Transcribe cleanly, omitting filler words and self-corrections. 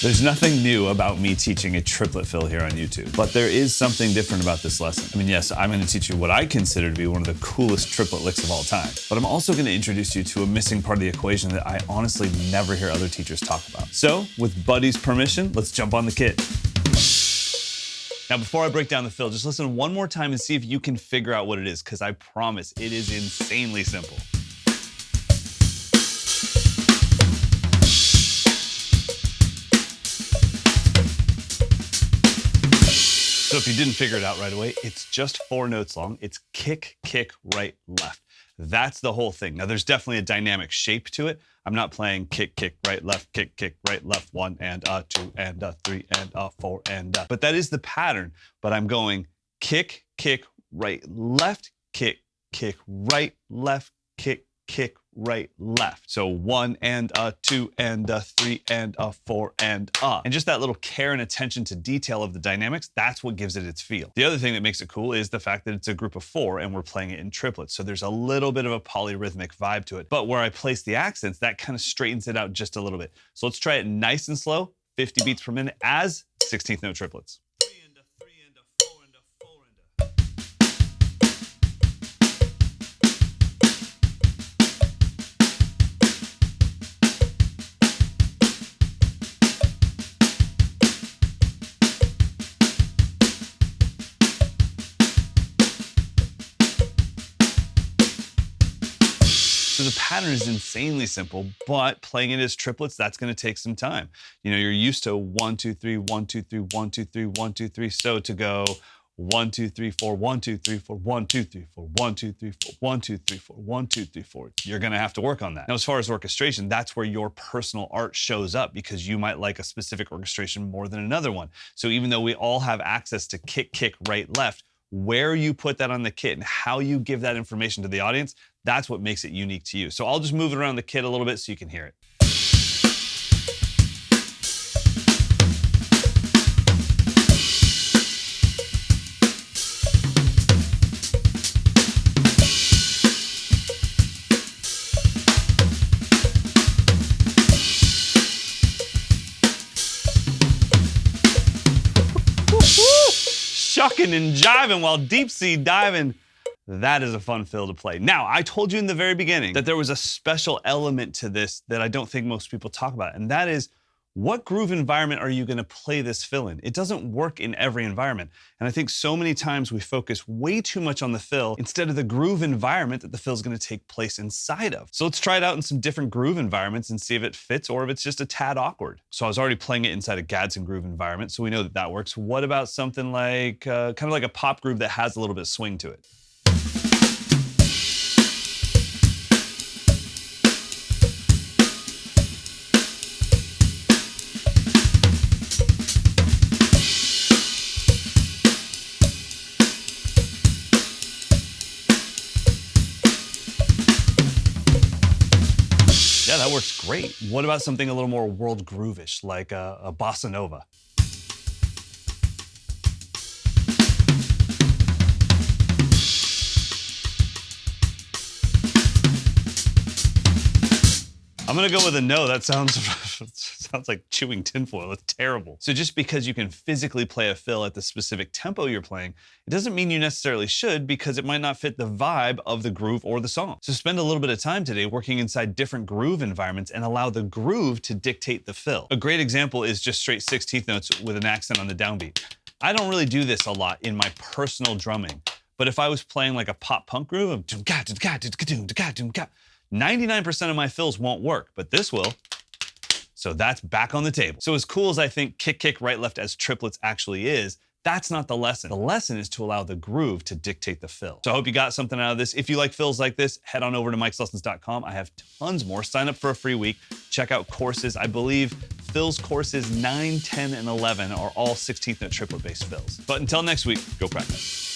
There's nothing new about me teaching a triplet fill here on YouTube, but there is something different about this lesson. I mean, yes, I'm gonna teach you what I consider to be one of the coolest triplet licks of all time, but I'm also gonna introduce you to a missing part of the equation that I honestly never hear other teachers talk about. So, with Buddy's permission, let's jump on the kit. Now, before I break down the fill, just listen one more time and see if you can figure out what it is, because I promise it is insanely simple. So if you didn't figure it out right away, it's just 4 notes long. It's kick, kick, right, left. That's the whole thing. Now there's definitely a dynamic shape to it. I'm not playing kick, kick, right, left, kick, kick, right, left, 1 and 2 and 3 and 4 and but that is the pattern. But I'm going kick, kick, right, left, kick, kick, right, left, kick, kick, right, left. So 1 and 2 and 3 and 4 and just that little care and attention to detail of the dynamics, that's what gives it its feel. The other thing that makes it cool is the fact that it's a group of 4 and we're playing it in triplets. So there's a little bit of a polyrhythmic vibe to it. But where I place the accents, that kind of straightens it out just a little bit. So let's try it nice and slow, 50 beats per minute as 16th note triplets. So the pattern is insanely simple, but playing it as triplets, that's gonna take some time. You know, you're used to 1, 2, 3, 1, 2, 3, 1, 2, 3, 1, 2, 3. So to go 1, 2, 3, 4, 1, 2, 3, 4, 1, 2, 3, 4, 1, 2, 3, 4, 1, 2, 3, 4, 1, 2, 3, 4. You're gonna have to work on that. Now, as far as orchestration, that's where your personal art shows up because you might like a specific orchestration more than another one. So even though we all have access to kick, kick, right, left, where you put that on the kit and how you give that information to the audience, that's what makes it unique to you. So I'll just move it around the kit a little bit so you can hear it. Shucking and jiving while deep sea diving. That is a fun fill to play. Now, I told you in the very beginning that there was a special element to this that I don't think most people talk about, and that is, what groove environment are you gonna play this fill in? It doesn't work in every environment. And I think so many times we focus way too much on the fill instead of the groove environment that the fill is gonna take place inside of. So let's try it out in some different groove environments and see if it fits or if it's just a tad awkward. So I was already playing it inside a Gadsden groove environment, so we know that that works. What about something like, kind of like a pop groove that has a little bit of swing to it? Yeah, that works great. What about something a little more world groove-ish, like a bossa nova? I'm gonna go with a no. That sounds like chewing tinfoil. It's terrible. So just because you can physically play a fill at the specific tempo you're playing, it doesn't mean you necessarily should, because it might not fit the vibe of the groove or the song. So spend a little bit of time today working inside different groove environments and allow the groove to dictate the fill. A great example is just straight 16th notes with an accent on the downbeat. I don't really do this a lot in my personal drumming, but if I was playing like a pop punk groove of 99% of my fills won't work, but this will. So that's back on the table. So as cool as I think kick, kick, right, left as triplets actually is, that's not the lesson. The lesson is to allow the groove to dictate the fill. So I hope you got something out of this. If you like fills like this, head on over to Mike'sLessons.com. I have tons more. Sign up for a free week. Check out courses. I believe fills courses 9, 10, and 11 are all 16th note triplet based fills. But until next week, go practice.